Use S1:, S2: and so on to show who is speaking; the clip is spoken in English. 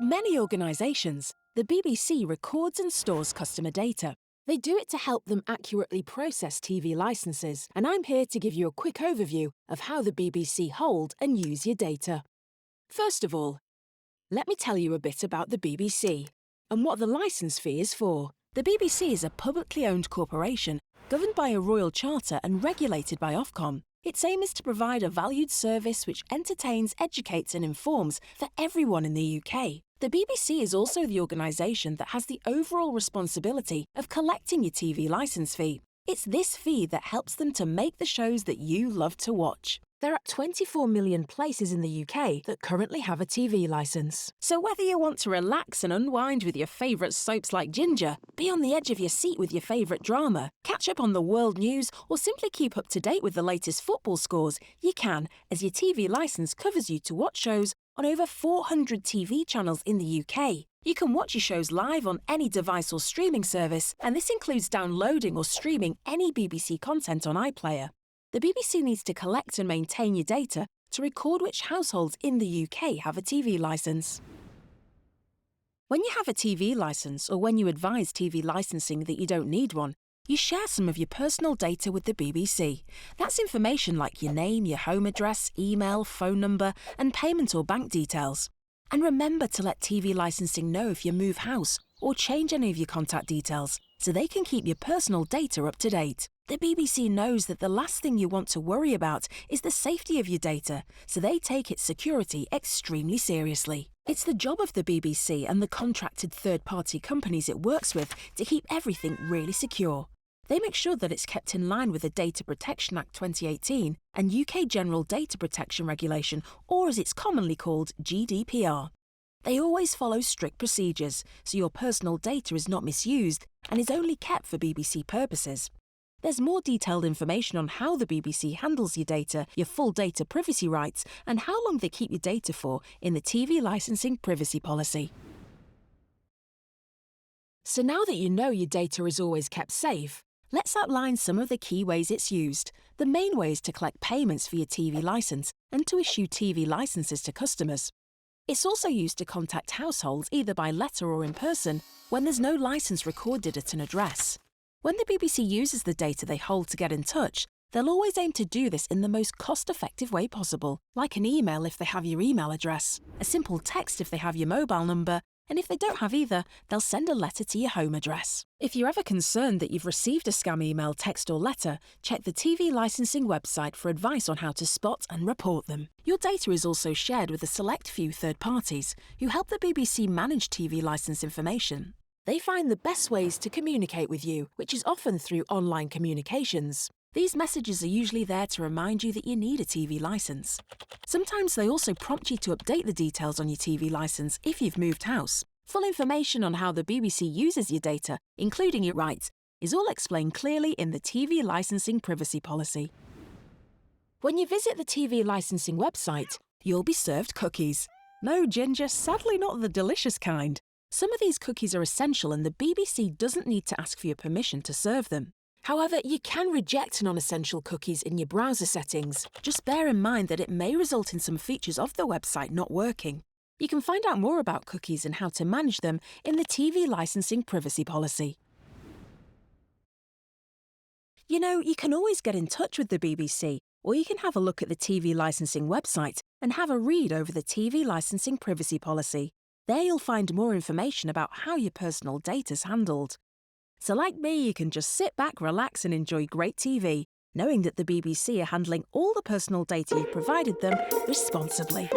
S1: Like many organisations, the BBC records and stores customer data. They do it to help them accurately process TV licences, and I'm here to give you a quick overview of how the BBC hold and use your data. First of all, let me tell you a bit about the BBC and what the licence fee is for. The BBC is a publicly owned corporation governed by a royal charter and regulated by Ofcom. Its aim is to provide a valued service which entertains, educates and informs for everyone in the UK. The BBC is also the organisation that has the overall responsibility of collecting your TV licence fee. It's this fee that helps them to make the shows that you love to watch. There are 24 million places in the UK that currently have a TV licence. So whether you want to relax and unwind with your favourite soaps like Ginger, be on the edge of your seat with your favourite drama, catch up on the world news, or simply keep up to date with the latest football scores, you can, as your TV licence covers you to watch shows on over 400 TV channels in the UK. You can watch your shows live on any device or streaming service, and this includes downloading or streaming any BBC content on iPlayer. The BBC needs to collect and maintain your data to record which households in the UK have a TV licence. When you have a TV licence, or when you advise TV licensing that you don't need one, you share some of your personal data with the BBC. That's information like your name, your home address, email, phone number, and payment or bank details. And remember to let TV licensing know if you move house or change any of your contact details, so they can keep your personal data up to date. The BBC knows that the last thing you want to worry about is the safety of your data, so they take its security extremely seriously. It's the job of the BBC and the contracted third-party companies it works with to keep everything really secure. They make sure that it's kept in line with the Data Protection Act 2018 and UK General Data Protection Regulation, or as it's commonly called, GDPR. They always follow strict procedures, so your personal data is not misused and is only kept for BBC purposes. There's more detailed information on how the BBC handles your data, your full data privacy rights, and how long they keep your data for in the TV licensing privacy policy. So now that you know your data is always kept safe, let's outline some of the key ways it's used. The main way is to collect payments for your TV licence and to issue TV licences to customers. It's also used to contact households either by letter or in person when there's no licence recorded at an address. When the BBC uses the data they hold to get in touch, they'll always aim to do this in the most cost-effective way possible, like an email if they have your email address, a simple text if they have your mobile number, and if they don't have either, they'll send a letter to your home address. If you're ever concerned that you've received a scam email, text or letter, check the TV licensing website for advice on how to spot and report them. Your data is also shared with a select few third parties who help the BBC manage TV licence information. They find the best ways to communicate with you, which is often through online communications. These messages are usually there to remind you that you need a TV licence. Sometimes they also prompt you to update the details on your TV licence if you've moved house. Full information on how the BBC uses your data, including your rights, is all explained clearly in the TV licensing privacy policy. When you visit the TV licensing website, you'll be served cookies. No, Ginger, sadly not the delicious kind. Some of these cookies are essential and the BBC doesn't need to ask for your permission to serve them. However, you can reject non-essential cookies in your browser settings. Just bear in mind that it may result in some features of the website not working. You can find out more about cookies and how to manage them in the TV licensing privacy policy. You know, you can always get in touch with the BBC, or you can have a look at the TV licensing website and have a read over the TV licensing privacy policy. There you'll find more information about how your personal data's handled. So like me, you can just sit back, relax and enjoy great TV, knowing that the BBC are handling all the personal data you've provided them responsibly.